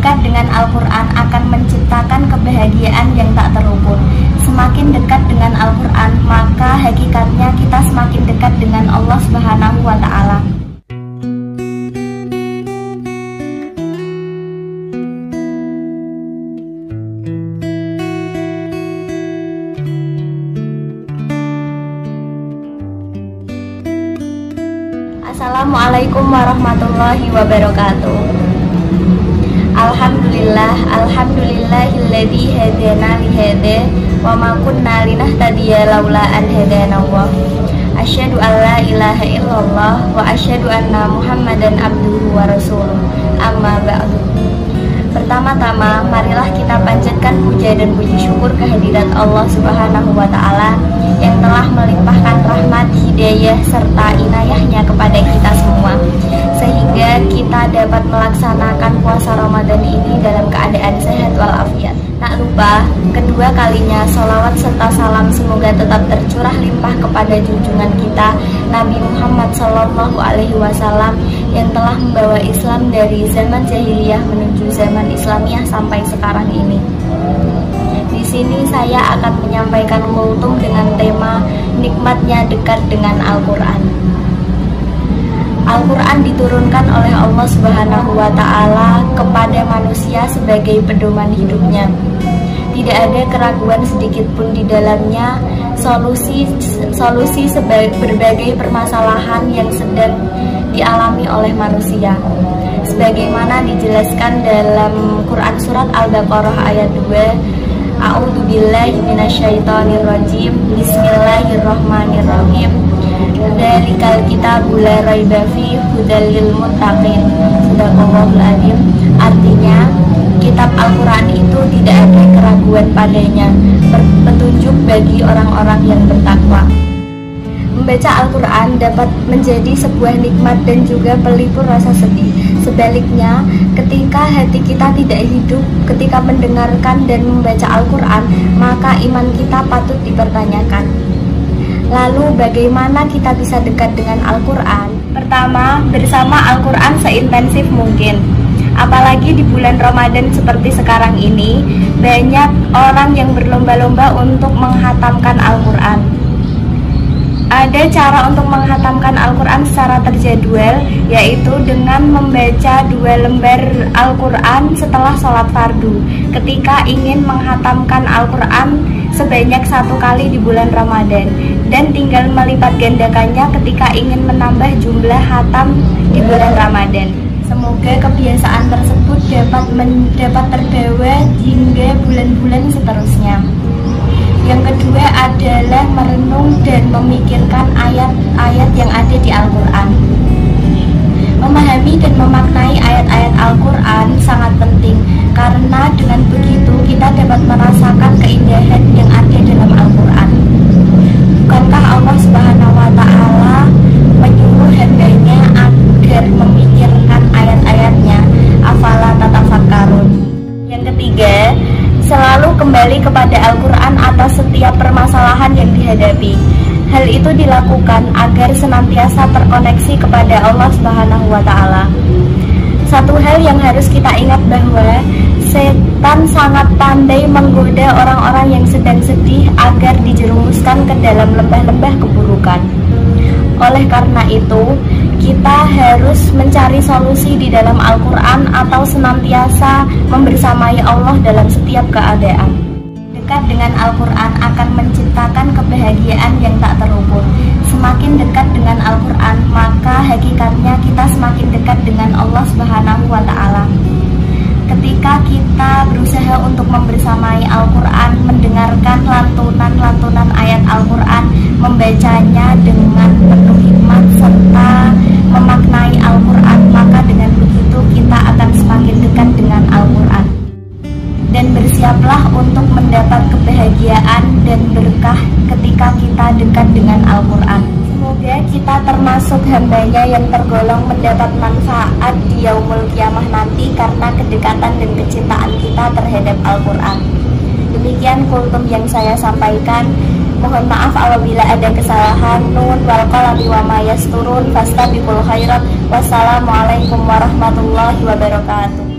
Dekat dengan Al-Quran akan menciptakan kebahagiaan yang tak terukur. Semakin dekat dengan Al-Quran, maka hakikatnya kita semakin dekat dengan Allah Subhanahu wa Ta'ala. Assalamualaikum warahmatullahi wabarakatuh. Alhamdulillahilladzi hadana li hadza wa ma kunna linahtadiya laula an hadanallah. Asyhadu an la ilaha illallah wa asyhadu anna Muhammadan abduhu wa rasuluh. Amma ba'du. Pertama-tama, marilah kita panjatkan puja dan puji syukur kehadirat Allah Subhanahu wa Ta'ala yang telah melimpahkan rahmat, hidayah, serta inayahnya kepada kita semua, sehingga kita dapat melaksanakan puasa Ramadan ini dalam keadaan sehat walafiat. Tak lupa, kedua kalinya sholawat serta salam semoga tetap tercurah limpah kepada junjungan kita Nabi Muhammad SAW yang telah membawa Islam dari zaman jahiliyah menuju zaman Islamiyah sampai sekarang ini. Di sini saya akan menyampaikan kultum dengan tema nikmatnya dekat dengan Al-Quran. Al-Quran diturunkan oleh Allah Subhanahu wa Ta'ala kepada manusia sebagai pedoman hidupnya. Tidak ada keraguan sedikit pun di dalamnya, solusi berbagai permasalahan yang sedang dialami oleh manusia. Sebagaimana dijelaskan dalam Quran surat Al-Baqarah ayat 2, A'udzubillahi minasyaitonirrajim. Bismillahirrahmanirrahim. Dzalikal kitabu la raiba fihi hudal lil muttaqin. Shadaqallahul adzim. Artinya, kitab Al-Quran itu tidak ada keraguan padanya, petunjuk bagi orang-orang yang bertakwa. Membaca Al-Quran dapat menjadi sebuah nikmat dan juga pelipur rasa sedih. Sebaliknya, ketika hati kita tidak hidup ketika mendengarkan dan membaca Al-Quran, maka iman kita patut dipertanyakan. Lalu bagaimana kita bisa dekat dengan Al-Quran? Pertama, bersama Al-Quran seintensif mungkin. Apalagi di bulan Ramadan seperti sekarang ini, banyak orang yang berlomba-lomba untuk menghatamkan Al-Quran. Ada cara untuk menghatamkan Al-Quran secara terjadwal, yaitu dengan membaca 2 lembar Al-Quran setelah sholat fardu. Ketika ingin menghatamkan Al-Quran sebanyak 1 kali di bulan Ramadan, dan tinggal melipat gandakannya ketika ingin menambah jumlah hatam di bulan Ramadan. Semoga kebiasaan tersebut dapat terbawa hingga bulan-bulan seterusnya. Yang kedua adalah merenung dan memikirkan ayat-ayat yang ada di Al-Quran. Memahami dan memaknai ayat-ayat Al-Quran sangat penting, karena dengan begitu kita dapat merasakan keindahan yang ada dalam Al-Quran. Bukankah Allah Subhanahu wa Ta'ala menyuruh hambanya agar memikirkan ayat-ayatnya? Afala tatafakkarun. Yang ketiga, selalu kembali kepada Al-Quran atas setiap permasalahan yang dihadapi. Hal itu dilakukan agar senantiasa terkoneksi kepada Allah Subhanahu wa Ta'ala. Satu hal yang harus kita ingat bahwa setan sangat pandai menggoda orang-orang yang sedang sedih agar dijerumuskan ke dalam lembah-lembah keburukan. Oleh karena itu, kita harus mencari solusi di dalam Al-Quran atau senantiasa membersamai Allah dalam setiap keadaan. Dekat dengan Al-Quran akan menciptakan kebahagiaan yang tak terukur. Semakin dekat dengan Al-Quran, maka hakikatnya kita semakin dekat dengan Allah Subhanahu wa Ta'ala. Ketika kita berusaha untuk membersamai Al-Quran, mendengarkan lantunan-lantunan ayat Al-Quran, membacanya dengan penuh hikmat serta memaknai Al-Quran, maka dengan begitu kita akan semakin dekat dengan Al-Quran. Dan bersiaplah untuk mendapat kebahagiaan dan berkah ketika kita dekat dengan Al-Quran. Semoga kita termasuk hambanya yang tergolong mendapat manfaat di yaumul qiyamah nanti karena kedekatan dan kecintaan kita terhadap Al-Quran. Demikian kultum yang saya sampaikan. Mohon maaf apabila ada kesalahan. Nun wal qalami wa ma yasturun fastabiqul khairat. Wassalamualaikum warahmatullahi wabarakatuh.